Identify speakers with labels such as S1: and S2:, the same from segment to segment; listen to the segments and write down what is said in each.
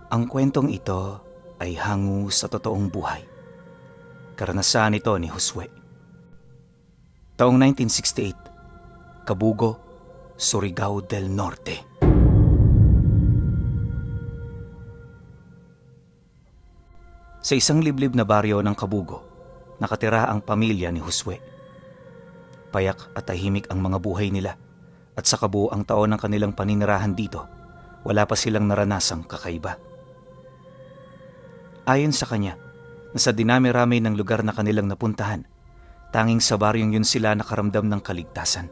S1: Ang kwentong ito ay hango sa totoong buhay. Karanasan ito ni Josue. Taong 1968, Kabugo, Surigao del Norte. Sa isang liblib na baryo ng Kabugo, nakatira ang pamilya ni Josue. Payak at tahimik ang mga buhay nila at sa kabuuang taon ng kanilang paninirahan dito, wala pa silang naranasang kakaiba. Ayon sa kanya, na sa dinami-rami ng lugar na kanilang napuntahan, tanging sa baryong yun sila nakaramdam ng kaligtasan.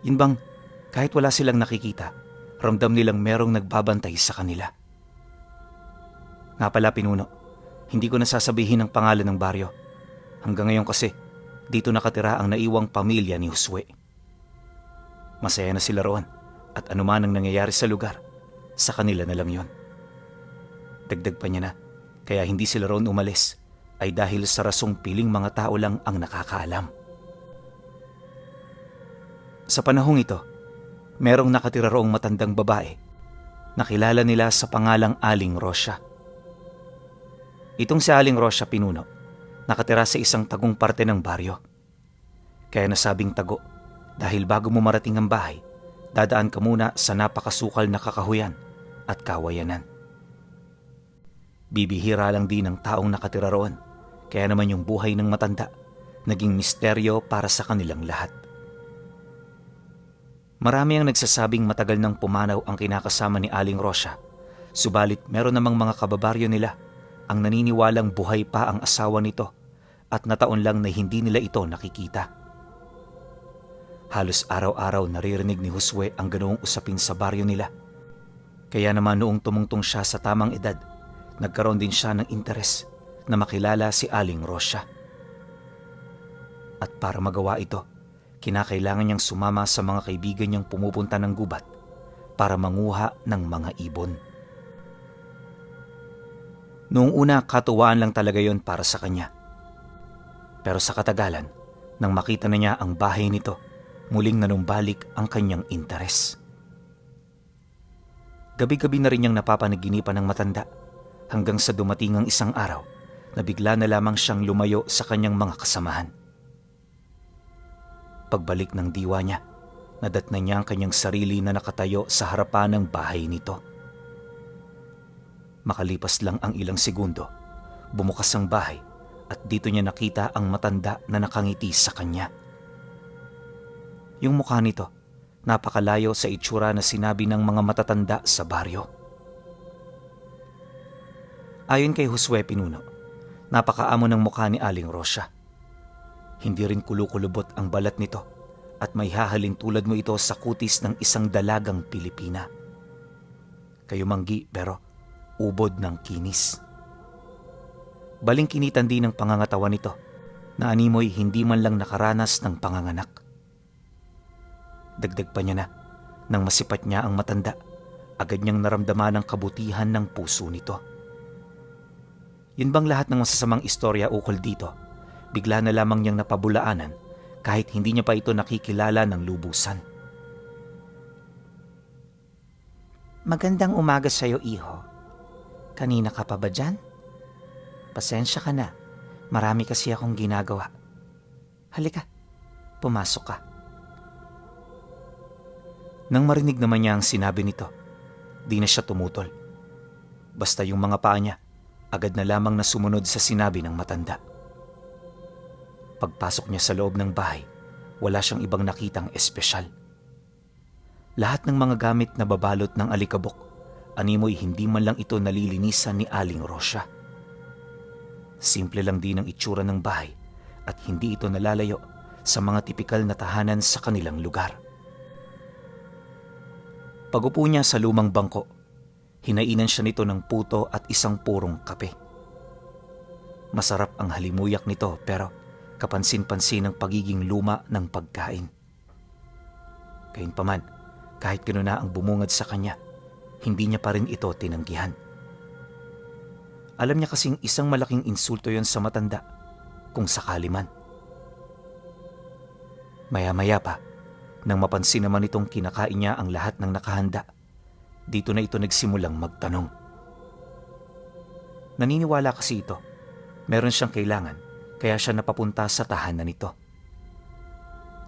S1: Yun bang kahit wala silang nakikita, ramdam nilang merong nagbabantay sa kanila. Nga pala Pinuno, hindi ko nasasabihin ang pangalan ng baryo. Hanggang ngayon kasi, dito nakatira ang naiwang pamilya ni Josue. Masaya na sila roon at anuman ang nangyayari sa lugar, sa kanila na lang yon. Dagdag pa niya na, kaya hindi sila roon umalis ay dahil sa rasong piling mga tao lang ang nakakaalam. Sa panahong ito, merong nakatira roong matandang babae na kilala nila sa pangalang Aling Rosya. Itong si Aling Rosya Pinuno, nakatira sa isang tagong parte ng baryo. Kaya nasabing tago dahil bago mo marating ang bahay, dadaan ka muna sa napakasukal na kakahuyan at kawayanan. Bibihira lang din ang taong nakatira roon, kaya naman yung buhay ng matanda naging misteryo para sa kanilang lahat. Marami ang nagsasabing matagal nang pumanaw ang kinakasama ni Aling Rosya, subalit meron namang mga kababaryo nila ang naniniwalang buhay pa ang asawa nito at nataon lang na hindi nila ito nakikita. Halos araw-araw naririnig ni Josue ang ganoong usapin sa baryo nila. Kaya naman noong tumungtong siya sa tamang edad, nagkaroon din siya ng interes na makilala si Aling Rosya. At para magawa ito, kinakailangan niyang sumama sa mga kaibigan niyang pumupunta ng gubat para manguha ng mga ibon. Noong una, katuwaan lang talaga yon para sa kanya. Pero sa katagalan, nang makita na niya ang bahay nito, muling nanumbalik ang kanyang interes. Gabi-gabi na rin niyang napapanaginipan ng matanda hanggang sa dumating ang isang araw na bigla na lamang siyang lumayo sa kanyang mga kasamahan. Pagbalik ng diwa niya, nadatnan niya ang kanyang sarili na nakatayo sa harapan ng bahay nito. Makalipas lang ang ilang segundo, bumukas ang bahay at dito niya nakita ang matanda na nakangiti sa kanya. Yung mukha nito, napakalayo sa itsura na sinabi ng mga matatanda sa baryo. Ayon kay Josue Pinuno, napakaamo ng mukha ni Aling Rosya. Hindi rin kulukulubot ang balat nito at may hahalin tulad mo ito sa kutis ng isang dalagang Pilipina. Kayumanggi pero ubod ng kinis. Balingkinitan din ng pangangatawan nito na animoy hindi man lang nakaranas ng panganganak. Dagdag pa niya na, nang masipat niya ang matanda, agad niyang naramdaman ang kabutihan ng puso nito. Yun bang lahat ng masasamang istorya ukol dito, bigla na lamang niyang napabulaanan kahit hindi niya pa ito nakikilala ng lubusan. Magandang umaga sa'yo, iho. Kanina ka pa ba dyan? Pasensya ka na, marami kasi akong ginagawa. Halika, pumasok ka. Nang marinig naman niya ang sinabi nito, di na siya tumutol. Basta yung mga paa niya, agad na lamang na sumunod sa sinabi ng matanda. Pagpasok niya sa loob ng bahay, wala siyang ibang nakitang espesyal. Lahat ng mga gamit na babalot ng alikabok, animoy hindi man lang ito nalilinisan ni Aling Rosya. Simple lang din ang itsura ng bahay at hindi ito nalalayo sa mga tipikal na tahanan sa kanilang lugar. Pagupo niya sa lumang bangko, hinainan siya nito ng puto at isang purong kape. Masarap ang halimuyak nito pero kapansin-pansin ang pagiging luma ng pagkain. Gayunpaman, kahit gano'n na ang bumungad sa kanya, hindi niya pa rin ito tinanggihan. Alam niya kasing isang malaking insulto yon sa matanda kung sakali man. Maya-maya pa, nang mapansin naman itong kinakain niya ang lahat ng nakahanda, dito na ito nagsimulang magtanong. Naniniwala kasi ito. Meron siyang kailangan, kaya siya napapunta sa tahanan nito.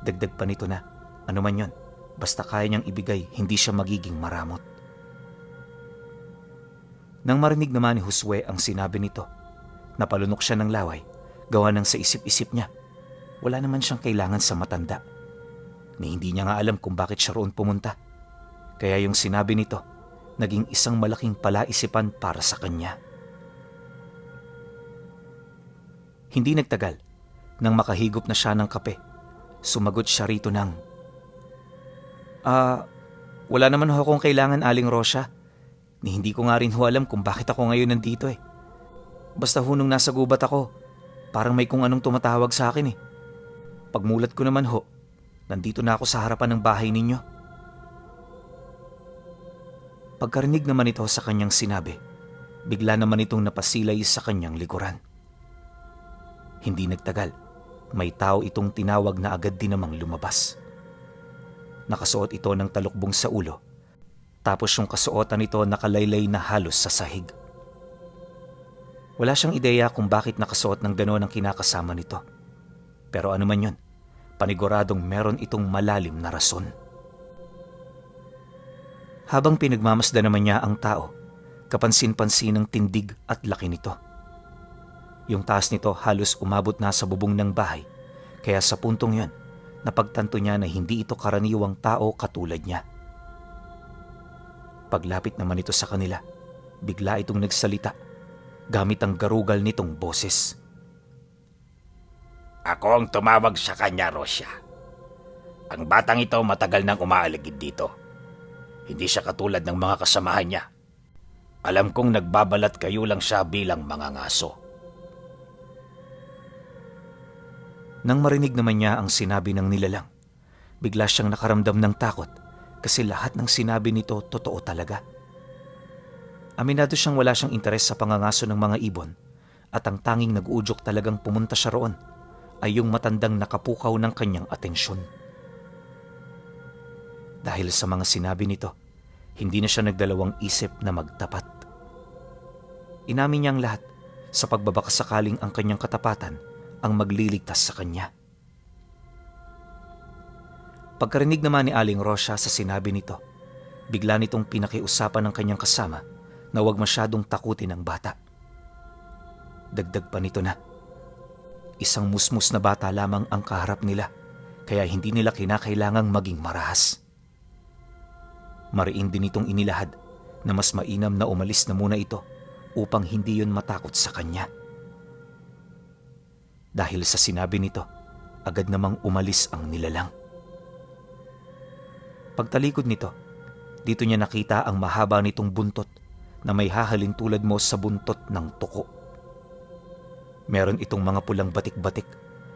S1: Dagdag pa nito na, ano man yon, basta kaya niyang ibigay, hindi siya magiging maramot. Nang marinig naman ni Josue ang sinabi nito, napalunok siya ng laway, gawa ng sa isip-isip niya. Wala naman siyang kailangan sa matanda. Ni hindi niya nga alam kung bakit siya roon pumunta. Kaya yung sinabi nito, naging isang malaking palaisipan para sa kanya. Hindi nagtagal, nang makahigop na siya ng kape, sumagot siya rito ng, wala naman ho akong kailangan, Aling Rosya. Ni hindi ko nga rin ho alam kung bakit ako ngayon nandito eh. Basta ho nung nasa gubat ako, parang may kung anong tumatawag sa akin eh. Pagmulat ko naman ho, nandito na ako sa harapan ng bahay ninyo. Pagkarinig naman ito sa kanyang sinabi, bigla naman itong napasilay sa kanyang likuran. Hindi nagtagal, may tao itong tinawag na agad din namang lumabas. Nakasuot ito ng talukbong sa ulo, tapos yung kasuotan nito nakalaylay na halos sa sahig. Wala siyang ideya kung bakit nakasuot ng gano'n ang kinakasama nito. Pero ano man yun, paniguradong meron itong malalim na rason. Habang pinagmamasdan naman niya ang tao, kapansin-pansin ang tindig at laki nito. Yung taas nito halos umabot na sa bubong ng bahay, kaya sa puntong yon, napagtanto niya na hindi ito karaniwang tao katulad niya. Paglapit naman ito sa kanila, bigla itong nagsalita, gamit ang garugal nitong boses.
S2: Ako ang tumawag sa kanya, Rosya. Ang batang ito matagal nang umaaligid dito. Hindi siya katulad ng mga kasamahan niya. Alam kong nagbabalat kayo lang siya bilang mga ngaso.
S1: Nang marinig naman niya ang sinabi ng nilalang, bigla siyang nakaramdam ng takot kasi lahat ng sinabi nito totoo talaga. Aminado siyang wala siyang interes sa pangangaso ng mga ibon at ang tanging nag-uudyok talagang pumunta siya roon ay yung matandang nakapukaw ng kanyang atensyon. Dahil sa mga sinabi nito, hindi na siya nagdalawang isip na magtapat. Inamin niya ang lahat sa pagbabakasakaling ang kanyang katapatan ang magliligtas sa kanya. Pagkarinig naman ni Aling Rosya sa sinabi nito, bigla nitong pinakiusapan ng kanyang kasama na huwag masyadong takutin ang bata. Dagdag pa nito na, isang musmus na bata lamang ang kaharap nila, kaya hindi nila kinakailangang maging marahas. Mariin din itong inilahad na mas mainam na umalis na muna ito upang hindi yon matakot sa kanya. Dahil sa sinabi nito, agad namang umalis ang nilalang. Pagtalikod nito, dito niya nakita ang mahaba nitong buntot na may hahalin tulad mo sa buntot ng tuko. Meron itong mga pulang batik-batik,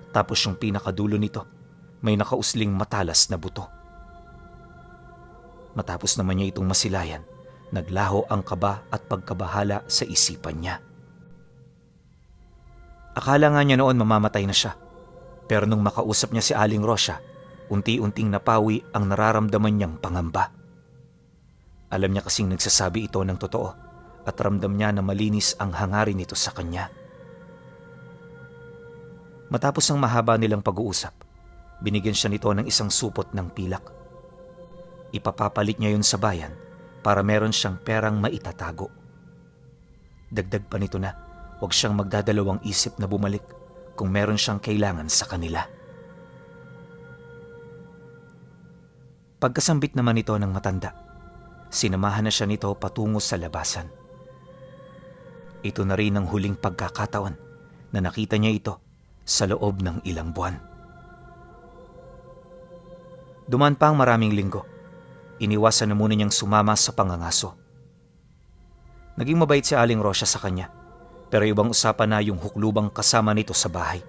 S1: tapos yung pinakadulo nito, may nakausling matalas na buto. Matapos naman niya itong masilayan, naglaho ang kaba at pagkabahala sa isipan niya. Akala nga niya noon mamamatay na siya, pero nung makausap niya si Aling Rosya, unti-unting napawi ang nararamdaman niyang pangamba. Alam niya kasing nagsasabi ito ng totoo at ramdam niya na malinis ang hangarin nito sa kanya. Matapos ang mahaba nilang pag-uusap, binigyan siya nito ng isang supot ng pilak. Ipapapalit niya yun sa bayan para meron siyang perang maitatago. Dagdag pa nito na huwag siyang magdadalawang isip na bumalik kung meron siyang kailangan sa kanila. Pagkasambit naman ito ng matanda, sinamahan na siya nito patungo sa labasan. Ito na rin ang huling pagkakataon na nakita niya ito sa loob ng ilang buwan. Dumaan pa ang maraming linggo. Iniwasan na muna niyang sumama sa pangangaso. Naging mabait si Aling Rosya sa kanya, pero ibang usapan na yung huklubang kasama nito sa bahay.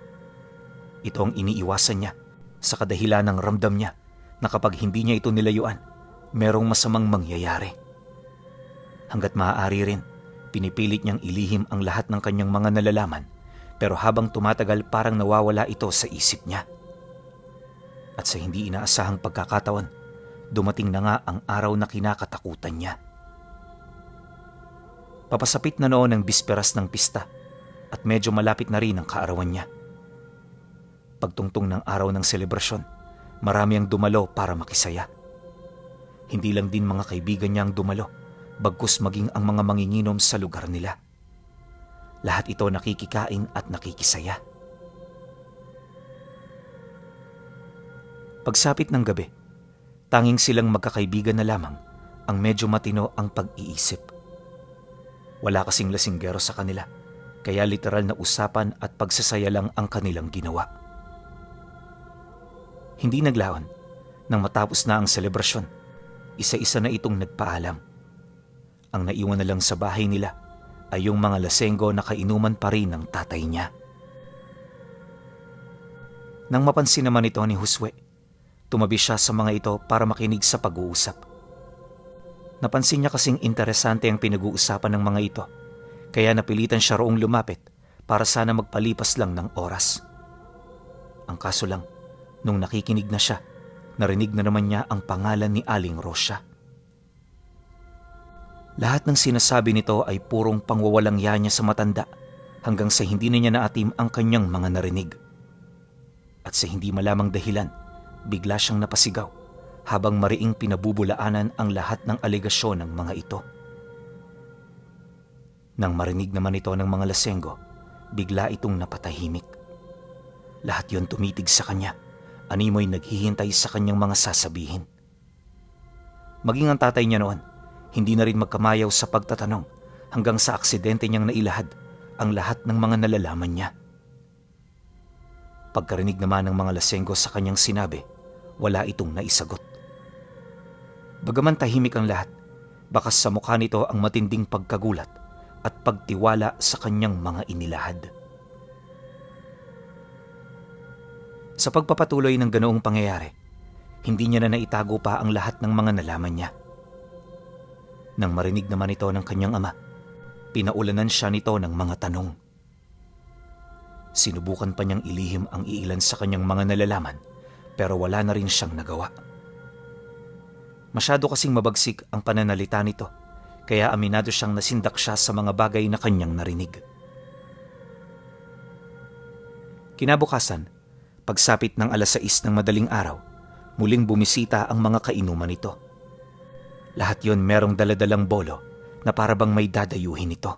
S1: Ito ang iniiwasan niya sa kadahilan ng ramdam niya na kapag hindi niya ito nilayuan, merong masamang mangyayari. Hanggat maaari rin, pinipilit niyang ilihim ang lahat ng kanyang mga nalalaman, pero habang tumatagal parang nawawala ito sa isip niya. At sa hindi inaasahang pagkakataon, dumating na nga ang araw na kinakatakutan niya. Papasapit na noon ang bisperas ng pista at medyo malapit na rin ang kaarawan niya. Pagtungtong ng araw ng selebrasyon, marami ang dumalo para makisaya. Hindi lang din mga kaibigan niya ang dumalo, bagkus maging ang mga manginginom sa lugar nila. Lahat ito nakikikain at nakikisaya. Pagsapit ng gabi, tanging silang magkakaibigan na lamang ang medyo matino ang pag-iisip. Wala kasing lasinggero sa kanila, kaya literal na usapan at pagsasaya lang ang kanilang ginawa. Hindi naglaon, nang matapos na ang selebrasyon, isa-isa na itong nagpaalam. Ang naiwan na lang sa bahay nila ay yung mga lasenggo na kainuman pa rin ng tatay niya. Nang mapansin naman ito ni Josue, tumabi siya sa mga ito para makinig sa pag-uusap. Napansin niya kasing interesante ang pinag-uusapan ng mga ito, kaya napilitan siya roong lumapit para sana magpalipas lang ng oras. Ang kaso lang, nung nakikinig na siya, narinig na naman niya ang pangalan ni Aling Rosia. Lahat ng sinasabi nito ay purong pangwawalang ya niya sa matanda hanggang sa hindi na niya naatim ang kanyang mga narinig. At sa hindi malamang dahilan, bigla siyang napasigaw habang mariing pinabubulaanan ang lahat ng alegasyon ng mga ito. Nang marinig naman ito ng mga lasenggo, bigla itong napatahimik. Lahat yon tumitig sa kanya, animoy naghihintay sa kanyang mga sasabihin. Maging ang tatay niya noon, hindi na rin magkamayaw sa pagtatanong hanggang sa aksidente niyang nailahad ang lahat ng mga nalalaman niya. Pagkarinig naman ng mga lasenggo sa kanyang sinabi, wala itong naisagot. Bagaman tahimik ang lahat, bakas sa mukha nito ang matinding pagkagulat at pagtiwala sa kanyang mga inilahad. Sa pagpapatuloy ng ganoong pangyayari, hindi niya na naitago pa ang lahat ng mga nalaman niya. Nang marinig naman ito ng kanyang ama, pinaulanan siya nito ng mga tanong. Sinubukan pa niyang ilihim ang iilan sa kanyang mga nalalaman, pero wala na rin siyang nagawa. Masyado kasing mabagsik ang pananalita nito, kaya aminado siyang nasindak siya sa mga bagay na kanyang narinig. Kinabukasan, pagsapit ng 6:00 ng madaling araw, muling bumisita ang mga kainuman nito. Lahat yon merong daladalang bolo na parabang may dadayuhin ito.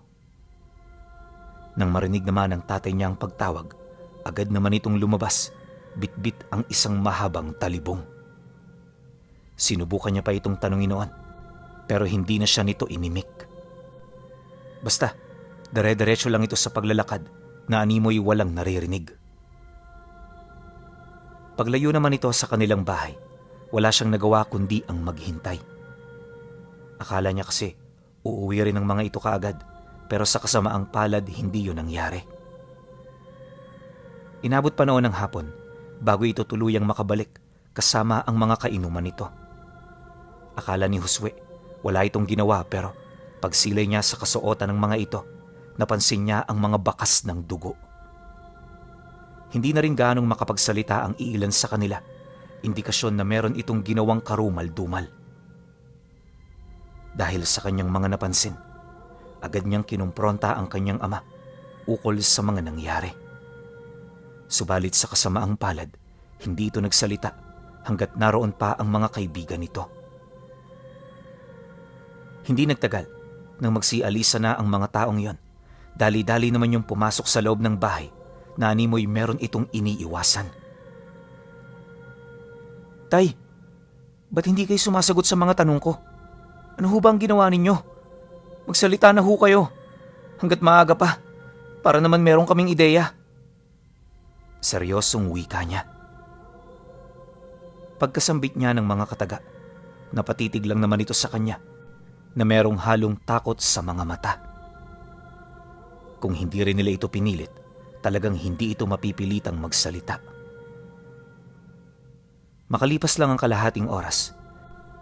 S1: Nang marinig naman ng tatay niya ang pagtawag, agad naman itong lumabas, bitbit ang isang mahabang talibong. Sinubukan niya pa itong tanungin noon, pero hindi na siya nito inimik. Basta, dire-diretso lang ito sa paglalakad na animoy walang naririnig. Paglayo naman ito sa kanilang bahay, wala siyang nagawa kundi ang maghintay. Akala niya kasi uuwi rin ng mga ito kaagad, pero sa kasamaang palad hindi yun nangyari. Inabot pa noon ng hapon bago ito tuluyang makabalik kasama ang mga kainuman nito. Akala ni Josue wala itong ginawa, pero pagsilay niya sa kasuotan ng mga ito, napansin niya ang mga bakas ng dugo. Hindi na rin gaanong makapagsalita ang iilan sa kanila, indikasyon na meron itong ginawang karumal-dumal. Dahil sa kanyang mga napansin, agad niyang kinumpronta ang kanyang ama ukol sa mga nangyari. Subalit sa kasamaang palad, hindi ito nagsalita hanggat naroon pa ang mga kaibigan nito. Hindi nagtagal nang magsialisa na ang mga taong yon. Dali-dali naman yung pumasok sa loob ng bahay na animoy meron itong iniiwasan. Tay, ba't hindi kayo sumasagot sa mga tanong ko? Ano ho ba ang ginawa ninyo? Magsalita na ho kayo hanggat maaga pa para naman meron kaming ideya. Seryosong wika niya. Pagkasambit niya ng mga kataga, napatitig lang naman ito sa kanya na merong halong takot sa mga mata. Kung hindi rin nila ito pinilit, talagang hindi ito mapipilitang magsalita. Makalipas lang ang kalahating oras,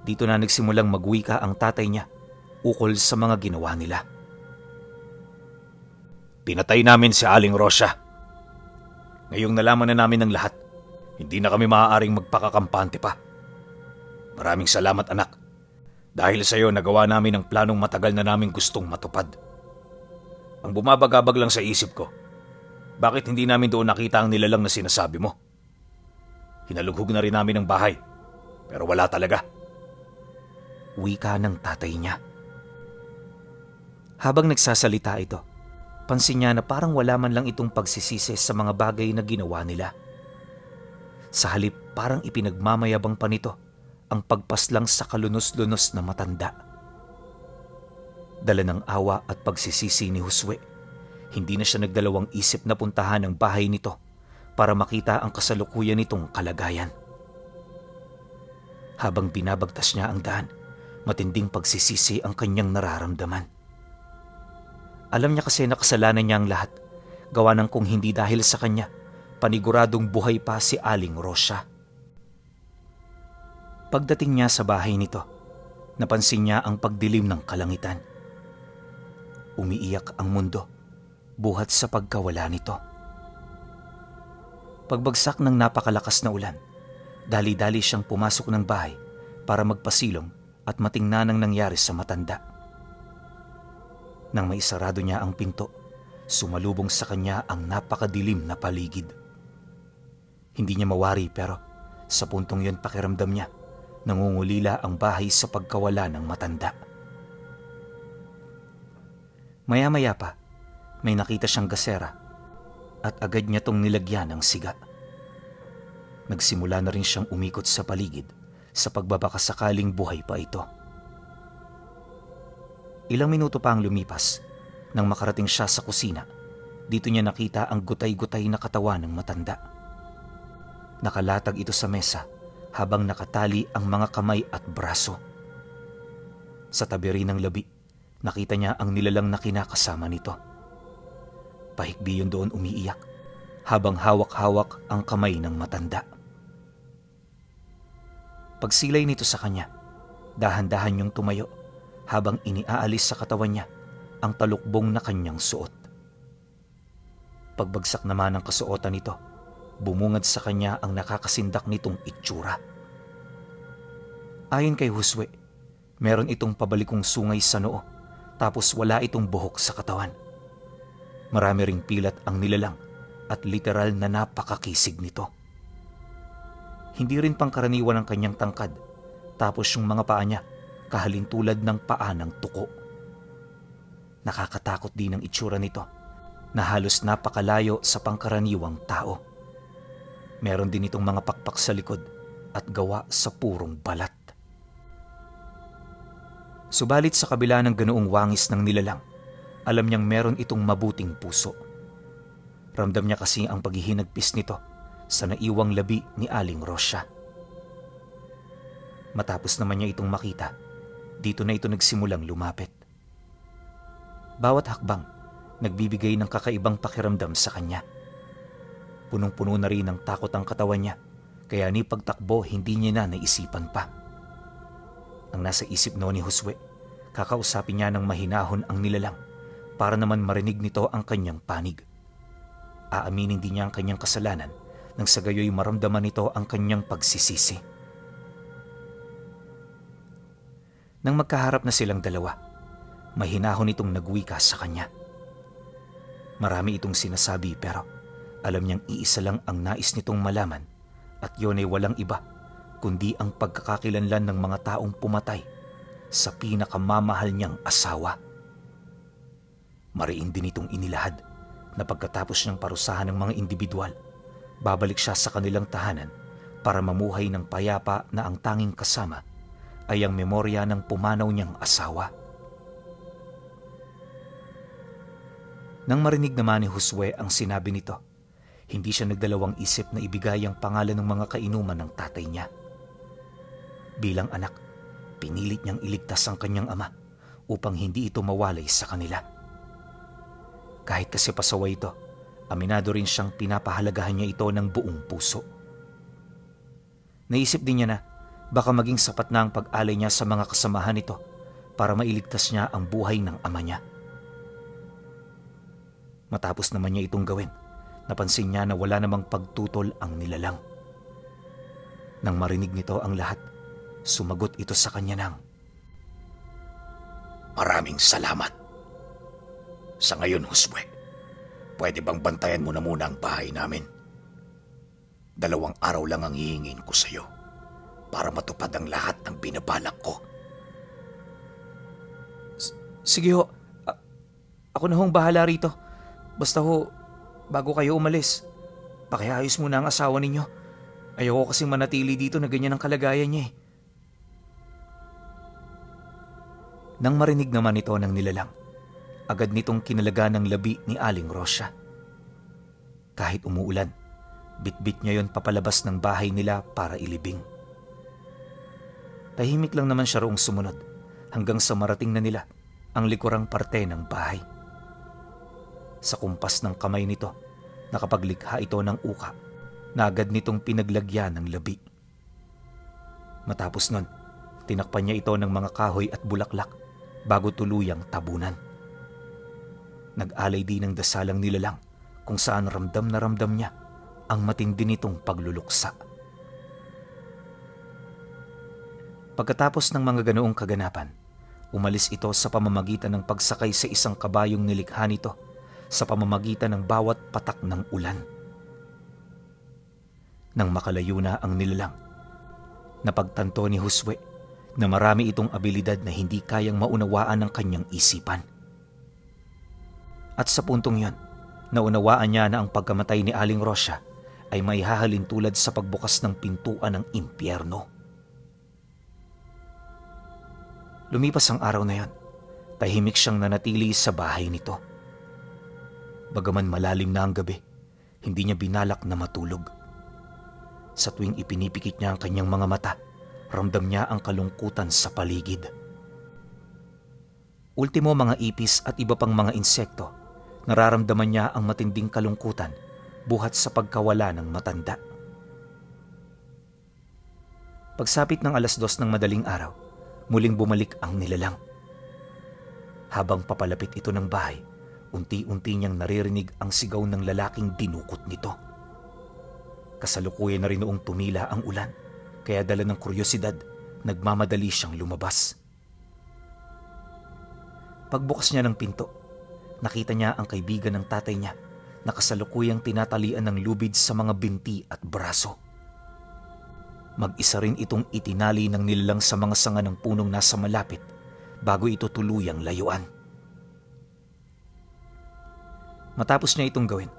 S1: dito na nagsimulang magwika ang tatay niya ukol sa mga ginawa nila.
S2: Pinatay namin si Aling Rosia. Ngayong nalaman na namin ng lahat, hindi na kami maaaring magpakakampante pa. Maraming salamat, anak. Dahil sa iyo nagawa namin ang planong matagal na naming gustong matupad. Ang bumabagabag lang sa isip ko, bakit hindi namin doon nakita ang nilalang na sinasabi mo? Hinalughog na rin namin ang bahay, pero wala talaga.
S1: Wika ng tatay niya. Habang nagsasalita ito, pansin niya na parang wala man lang itong pagsisisi sa mga bagay na ginawa nila. Sa halip, parang ipinagmamayabang pa nito ang pagpaslang sa kalunos-lunos na matanda. Dala ng awa at pagsisisi ni Josue, hindi na siya nagdalawang isip na puntahan ang bahay nito para makita ang kasalukuyan nitong kalagayan. Habang binabagtas niya ang daan, matinding pagsisisi ang kanyang nararamdaman. Alam niya kasi na kasalanan niya ang lahat, gawa ng kung hindi dahil sa kanya, paniguradong buhay pa si Aling Rosia. Pagdating niya sa bahay nito, napansin niya ang pagdilim ng kalangitan. Umiiyak ang mundo, buhat sa pagkawala nito. Pagbagsak ng napakalakas na ulan, dali-dali siyang pumasok ng bahay para magpasilong at matingnan ang nangyari sa matanda. Nang maisarado niya ang pinto, sumalubong sa kanya ang napakadilim na paligid. Hindi niya mawari pero sa puntong yun pakiramdam niya, nangungulila ang bahay sa pagkawala ng matanda. Maya-maya pa, may nakita siyang gasera at agad niya tong nilagyan ng siga. Nagsimula na rin siyang umikot sa paligid sa pagbabakasakaling buhay pa ito. Ilang minuto pa ang lumipas nang makarating siya sa kusina. Dito niya nakita ang gutay-gutay na katawan ng matanda. Nakalatag ito sa mesa habang nakatali ang mga kamay at braso. Sa tabi rin ng labi, nakita niya ang nilalang na kinakasama nito. Pahikbi yun doon umiiyak habang hawak-hawak ang kamay ng matanda. Pagsilay nito sa kanya, dahan-dahan niyong tumayo habang iniaalis sa katawan niya ang talukbong na kanyang suot. Pagbagsak naman ng kasuotan nito, bumungad sa kanya ang nakakasindak nitong itsura. Ayon kay Josue, meron itong pabalikong sungay sa noo tapos wala itong buhok sa katawan. Marami ring pilat ang nilalang at literal na napakakisig nito. Hindi rin pangkaraniwan ang kanyang tangkad tapos yung mga paa niya kahalintulad ng paa ng tuko. Nakakatakot din ang itsura nito na halos napakalayo sa pangkaraniwang tao. Meron din itong mga pakpak sa likod at gawa sa purong balat. Subalit sa kabila ng ganoong wangis ng nilalang, alam niyang meron itong mabuting puso. Ramdam niya kasi ang paghihinagpis nito sa naiwang labi ni Aling Rosia. Matapos naman niya itong makita, dito na ito nagsimulang lumapit. Bawat hakbang, nagbibigay ng kakaibang pakiramdam sa kanya. Punong-puno na rin ng takot ang katawan niya, kaya ni pagtakbo hindi niya na naisipan pa. Ang nasa isip noon ni Josue, kakausapin niya ng mahinahon ang nilalang para naman marinig nito ang kanyang panig. Aaminin din niya ang kanyang kasalanan nang sa gayoy maramdaman nito ang kanyang pagsisisi. Nang magkaharap na silang dalawa, mahinahon itong nagwika sa kanya. Marami itong sinasabi pero alam niyang iisa lang ang nais nitong malaman at yun ay walang iba kundi ang pagkakakilanlan ng mga taong pumatay sa pinakamamahal niyang asawa. Mariin din itong inilahad na pagkatapos niyang parusahan ng mga individual, babalik siya sa kanilang tahanan para mamuhay ng payapa na ang tanging kasama ay ang memorya ng pumanaw niyang asawa. Nang marinig naman ni Josue ang sinabi nito, hindi siya nagdalawang isip na ibigay ang pangalan ng mga kainuman ng tatay niya. Bilang anak, pinilit niyang iligtas ang kanyang ama upang hindi ito mawalay sa kanila. Kahit kasi pasaway ito, aminado rin siyang pinapahalagahan niya ito ng buong puso. Naisip din niya na baka maging sapat na ang pag-alay niya sa mga kasamahan nito para mailigtas niya ang buhay ng ama niya. Matapos naman niya itong gawin, napansin niya na wala namang pagtutol ang nilalang. Nang marinig nito ang lahat, sumagot ito sa kanya ng,
S2: "Maraming salamat." Sa ngayon, Josue, pwede bang bantayan mo na muna ang bahay namin? 2 araw lang ang hihingin ko sa'yo para matupad ang lahat ng binabalak ko.
S1: Sige ho, ako na hong bahala rito. Basta ho, bago kayo umalis, pakiayos muna ang asawa ninyo. Ayoko kasing manatili dito na ganyan ang kalagayan niya eh. Nang marinig naman ito ng nilalang, agad nitong kinalaga ng labi ni Aling Rosya. Kahit umuulan, bitbit niya yon papalabas ng bahay nila para ilibing. Tahimik lang naman siya roong sumunod hanggang sa marating na nila ang likurang parte ng bahay. Sa kumpas ng kamay nito, nakapaglikha ito ng uka na agad nitong pinaglagyan ng labi. Matapos nun, tinakpan niya ito ng mga kahoy at bulaklak bago tuluyang tabunan. Nag-alay din ng dasalang nilalang kung saan ramdam na ramdam niya ang matindi nitong pagluluksa. Pagkatapos ng mga ganoong kaganapan, umalis ito sa pamamagitan ng pagsakay sa isang kabayong nilikha nito sa pamamagitan ng bawat patak ng ulan. Nang makalayo na ang nilalang, napagtanto ni Josue na marami itong abilidad na hindi kayang maunawaan ng kanyang isipan. At sa puntong yon, naunawaan niya na ang pagkamatay ni Aling Rosya ay may hahalin tulad sa pagbukas ng pintuan ng impyerno. Lumipas ang araw na yon, tahimik siyang nanatili sa bahay nito. Bagaman malalim na ang gabi, hindi niya binalak na matulog. Sa tuwing ipinipikit niya ang kanyang mga mata, ramdam niya ang kalungkutan sa paligid. Ultimo mga ipis at iba pang mga insekto, nararamdaman niya ang matinding kalungkutan buhat sa pagkawala ng matanda. Pagsapit ng 2:00 ng madaling araw, muling bumalik ang nilalang. Habang papalapit ito ng bahay, unti-unti niyang naririnig ang sigaw ng lalaking dinukot nito. Kasalukuyan na rin noong tumila ang ulan, kaya dala ng kuryosidad, nagmamadali siyang lumabas. Pagbukas niya ng pinto, nakita niya ang kaibigan ng tatay niya na kasalukuyang tinatalian ng lubid sa mga binti at braso. Mag-isa rin itong itinali ng nilalang sa mga sanga ng punong nasa malapit bago ito tuluyang layuan. Matapos niya itong gawin,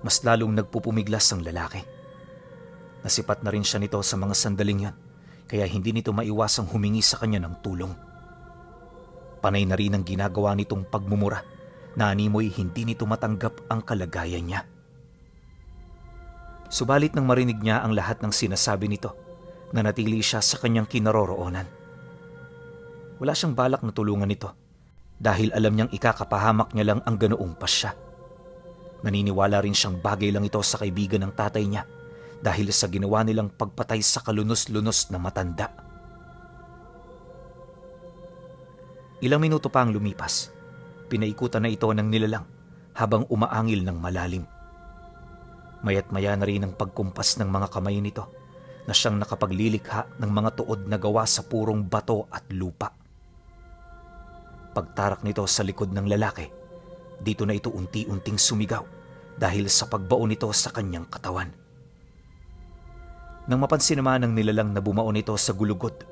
S1: mas lalong nagpupumiglas ang lalaki. Nasipat na rin siya nito sa mga sandaling yan, kaya hindi nito maiwasang humingi sa kanya ng tulong. Panay na rin ang ginagawa nitong pagmumura na animoy hindi nito matanggap ang kalagayan niya. Subalit nang marinig niya ang lahat ng sinasabi nito, nanatili siya sa kanyang kinaroroonan. Wala siyang balak na tulungan nito dahil alam niyang ikakapahamak niya lang ang ganoong pasya. Naniniwala rin siyang bagay lang ito sa kaibigan ng tatay niya dahil sa ginawa nilang pagpatay sa kalunos-lunos na matanda. Ilang minuto pa ang lumipas, pinaikutan na ito ng nilalang habang umaangil ng malalim. Mayat maya na rin ang pagkumpas ng mga kamay nito na siyang nakapaglilikha ng mga tuod na gawa sa purong bato at lupa. Pagtarak nito sa likod ng lalaki, dito na ito unti-unting sumigaw dahil sa pagbaon nito sa kanyang katawan. Nang mapansin naman ng nilalang na bumaon ito sa gulugod,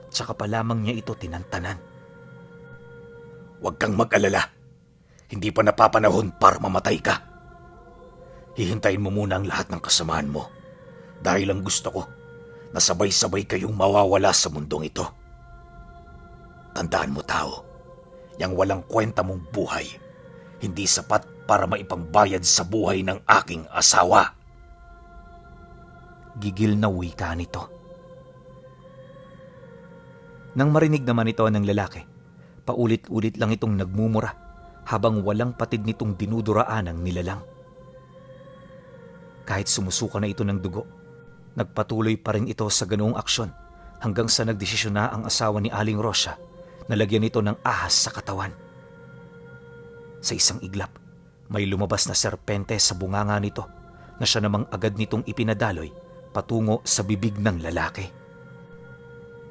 S1: tsaka pa lamang niya ito tinantanan.
S2: Huwag kang mag-alala. Hindi pa napapanahon para mamatay ka. Hihintayin mo muna ang lahat ng kasamahan mo dahil ang gusto ko na sabay-sabay kayong mawawala sa mundong ito. Tandaan mo, tao, yang walang kwenta mong buhay hindi sapat para maipangbayad sa buhay ng aking asawa.
S1: Gigil na wika nito. Nang marinig naman ito ng lalaki, paulit-ulit lang itong nagmumura habang walang patid nitong dinuduraan ang nilalang. Kahit sumusuka na ito ng dugo, nagpatuloy pa rin ito sa ganoong aksyon hanggang sa nagdesisyon na ang asawa ni Aling Rosya na lagyan ito ng ahas sa katawan. Sa isang iglap, may lumabas na serpente sa bunganga nito na siya namang agad nitong ipinadaloy patungo sa bibig ng lalaki.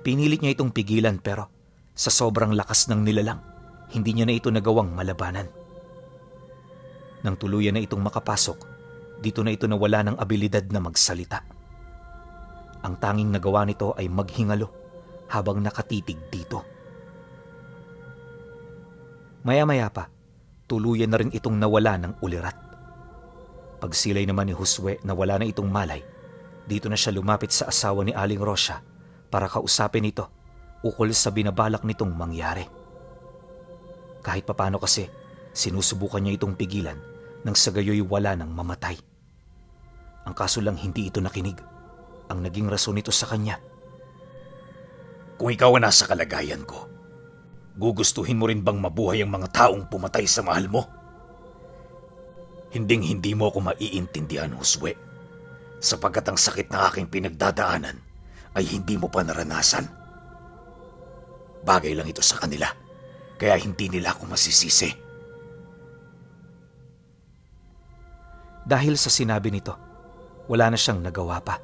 S1: Pinilit niya itong pigilan pero sa sobrang lakas ng nilalang, hindi niya na ito nagawang malabanan. Nang tuluyan na itong makapasok, dito na ito nawala ng abilidad na magsalita. Ang tanging nagawa nito ay maghingalo habang nakatitig dito. Maya-maya pa, tuluyan na rin itong nawala ng ulirat. Pagsilay naman ni Josue na wala na itong malay, dito na siya lumapit sa asawa ni Aling Rosia para kausapin ito ukol sa binabalak nitong mangyari. Kahit papano kasi, sinusubukan niya itong pigilan nang sa gayoy wala nang mamatay. Ang kaso lang hindi ito nakinig. Ang naging rason nito sa kanya.
S2: Kung ikaw ang nasa kalagayan ko, gugustuhin mo rin bang mabuhay ang mga taong pumatay sa mahal mo? Hinding-hindi mo ako maiintindihan, Josue, sapagkat ang sakit na aking pinagdadaanan ay hindi mo pa naranasan. Bagay lang ito sa kanila, kaya hindi nila ako masisisi.
S1: Dahil sa sinabi nito, wala na siyang nagawa pa.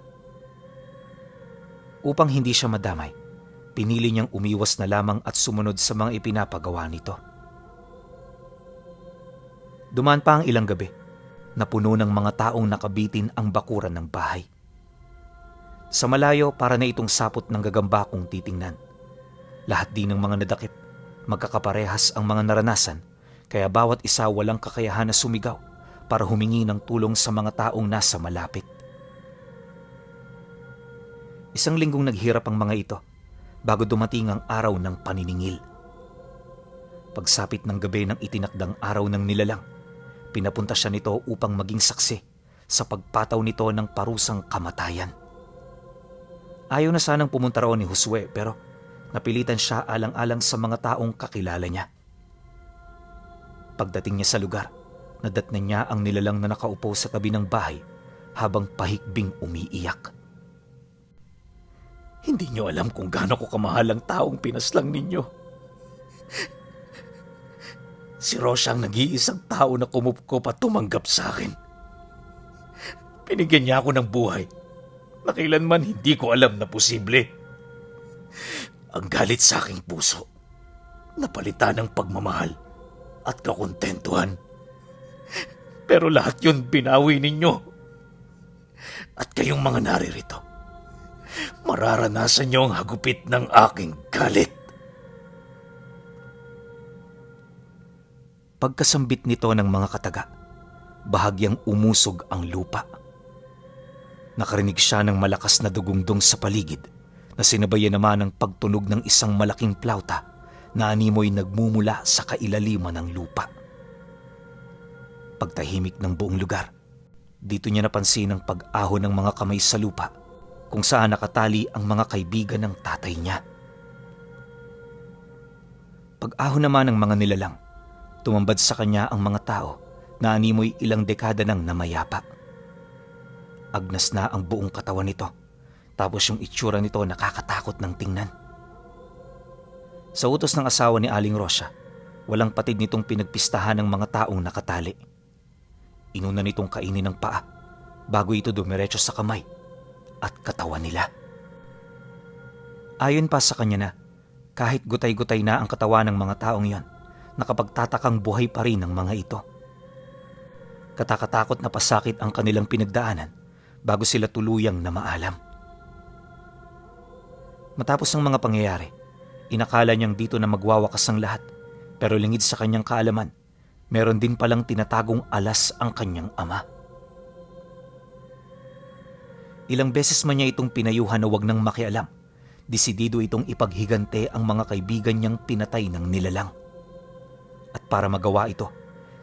S1: Upang hindi siya madamay, pinili niyang umiwas na lamang at sumunod sa mga ipinapagawa nito. Dumaan pa ang ilang gabi na puno ng mga taong nakabitin ang bakuran ng bahay. Sa malayo para na itong sapot ng gagamba kung titingnan. Lahat din ng mga nadakip, magkakaparehas ang mga naranasan, kaya bawat isa walang kakayahan na sumigaw para humingi ng tulong sa mga taong nasa malapit. Isang linggong naghirap ang mga ito bago dumating ang araw ng paniningil. Pagsapit ng gabi ng itinakdang araw ng nilalang, pinapunta siya nito upang maging saksi sa pagpataw nito ng parusang kamatayan. Ayaw na sanang pumunta roon ni Josue pero napilitan siya alang-alang sa mga taong kakilala niya. Pagdating niya sa lugar, nadatnan niya ang nilalang na nakaupo sa tabi ng bahay habang pahikbing umiiyak.
S2: Hindi niyo alam kung gaano ko kamahal ang taong pinaslang ninyo. Si Rosia ang nag-iisang tao na kumupkop at tumanggap sa akin. Binigyan niya ako ng buhay na kailanman hindi ko alam na posible. Ang galit sa aking puso, napalitan ng pagmamahal at kakontentuhan. Pero lahat yun binawi ninyo. At kayong mga naririto, mararanasan niyo ang hagupit ng aking galit.
S1: Pagkasambit nito ng mga kataga, bahagyang umusog ang lupa. Nakarinig siya ng malakas na dugungdong sa paligid na sinabayan naman ng pagtunog ng isang malaking plauta na animoy nagmumula sa kailaliman ng lupa. Pagtahimik ng buong lugar, dito niya napansin ang pag-ahon ng mga kamay sa lupa kung saan nakatali ang mga kaibigan ng tatay niya. Pag-ahon naman ng mga nilalang, tumambad sa kanya ang mga tao na animoy ilang dekada nang namayapa. Agnas na ang buong katawan nito, tapos yung itsura nito nakakatakot ng tingnan. Sa utos ng asawa ni Aling Rosia, walang patid nitong pinagpistahan ng mga taong nakatali. Inuna nitong kainin ng paa bago ito dumiretso sa kamay at katawan nila. Ayon pa sa kanya na kahit gutay-gutay na ang katawan ng mga taong iyon, nakapagtatakang buhay pa rin ang mga ito. Katakatakot na pasakit ang kanilang pinagdaanan bago sila tuluyang na maalam. Matapos ang mga pangyayari, inakala niyang dito na magwawakas ang lahat, pero lingid sa kanyang kaalaman, meron din palang tinatagong alas ang kanyang ama. Ilang beses man niya itong pinayuhan na wag nang makialam, desidido itong ipaghigante ang mga kaibigan niyang pinatay ng nilalang. At para magawa ito,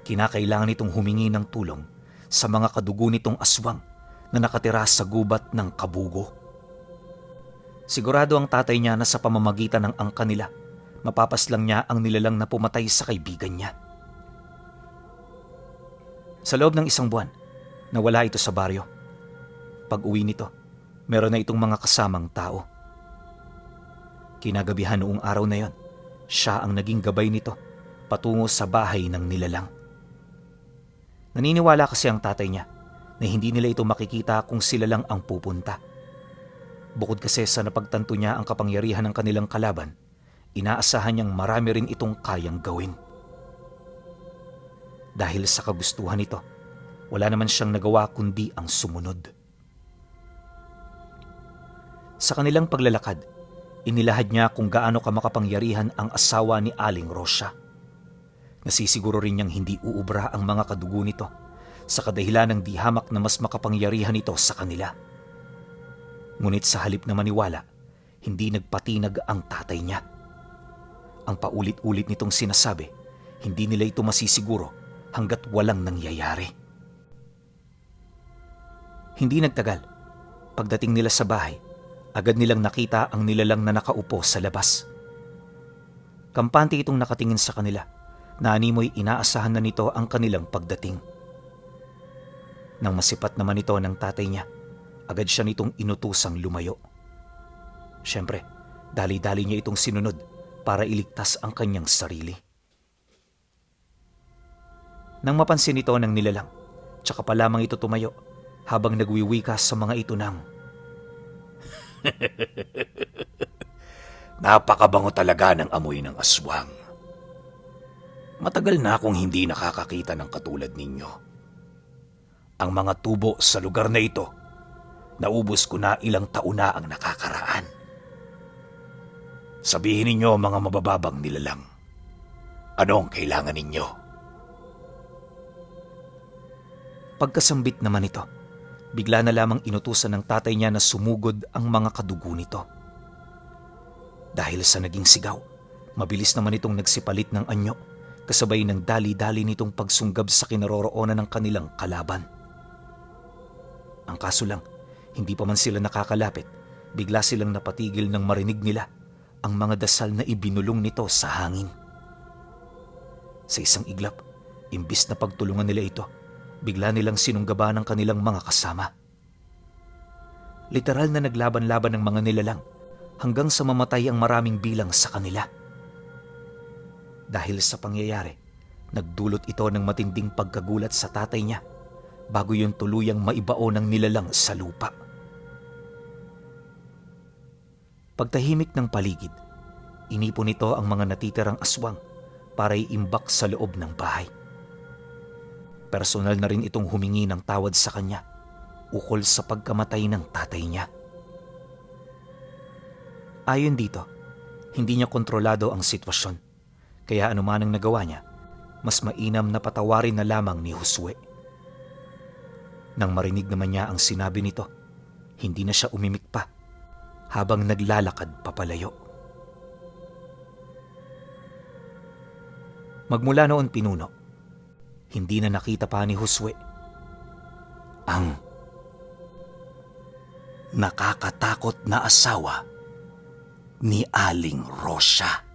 S1: kinakailangan itong humingi ng tulong sa mga kadugo nitong aswang na nakatira sa gubat ng kabugo. Sigurado ang tatay niya na sa pamamagitan ng angka nila, mapapaslang niya ang nilalang na pumatay sa kaibigan niya. Sa loob ng isang buwan, nawala ito sa baryo. Pag-uwi nito, meron na itong mga kasamang tao. Kinagabihan noong araw na yon, siya ang naging gabay nito patungo sa bahay ng nilalang. Naniniwala kasi ang tatay niya na hindi nila ito makikita kung sila lang ang pupunta. Bukod kasi sa napagtanto niya ang kapangyarihan ng kanilang kalaban, inaasahan niyang marami rin itong kayang gawin. Dahil sa kagustuhan nito, wala naman siyang nagawa kundi ang sumunod. Sa kanilang paglalakad, inilahad niya kung gaano kamakapangyarihan ang asawa ni Aling Rosya. Nasisiguro rin niyang hindi uubra ang mga kadugo nito sa kadahilan ng di hamak na mas makapangyarihan ito sa kanila. Ngunit sa halip na maniwala, hindi nagpatinag ang tatay niya. Ang paulit-ulit nitong sinasabi, hindi nila ito masisiguro hanggat walang nangyayari. Hindi nagtagal. Pagdating nila sa bahay, agad nilang nakita ang nilalang na nakaupo sa labas. Kampante itong nakatingin sa kanila, na animoy inaasahan na nito ang kanilang pagdating. Nang masipat naman ito ng tatay niya, agad siya nitong inutusang lumayo. Siyempre, dali-dali niya itong sinunod para iligtas ang kanyang sarili. Nang mapansin ito ng nilalang, tsaka pa lamang ito tumayo habang nagwiwika sa mga ito ng,
S2: Napakabango talaga ng amoy ng aswang. Matagal na akong hindi nakakakita ng katulad ninyo. Ang mga tubo sa lugar na ito, naubos ko na ilang taon na ang nakakaraan. Sabihin ninyo mga mabababang nilalang, ano ang kailangan ninyo?
S1: Pagkasambit naman ito, bigla na lamang inutusan ng tatay niya na sumugod ang mga kadugo nito. Dahil sa naging sigaw, mabilis naman itong nagsipalit ng anyo, kasabay ng dali-dali nitong pagsunggab sa kinaroroonan ng kanilang kalaban. Ang kaso lang, hindi pa man sila nakakalapit, bigla silang napatigil nang marinig nila ang mga dasal na ibinulong nito sa hangin. Sa isang iglap, imbis na pagtulungan nila ito, bigla nilang sinunggaban ang kanilang mga kasama. Literal na naglaban-laban ng mga nilalang hanggang sa mamatay ang maraming bilang sa kanila. Dahil sa pangyayari, nagdulot ito ng matinding pagkagulat sa tatay niya bago yung tuluyang maibao ng nilalang sa lupa. Pagtahimik ng paligid, inipon nito ang mga natitirang aswang para iimbak sa loob ng bahay. Personal na rin itong humingi ng tawad sa kanya ukol sa pagkamatay ng tatay niya. Ayon dito, hindi niya kontrolado ang sitwasyon, kaya anuman ang nagawa niya, mas mainam na patawarin na lamang ni Josue. Nang marinig naman niya ang sinabi nito, hindi na siya umimik pa habang naglalakad papalayo. Magmula noon pinuno, hindi na nakita pa ni Josue ang nakakatakot na asawa ni Aling Rosya.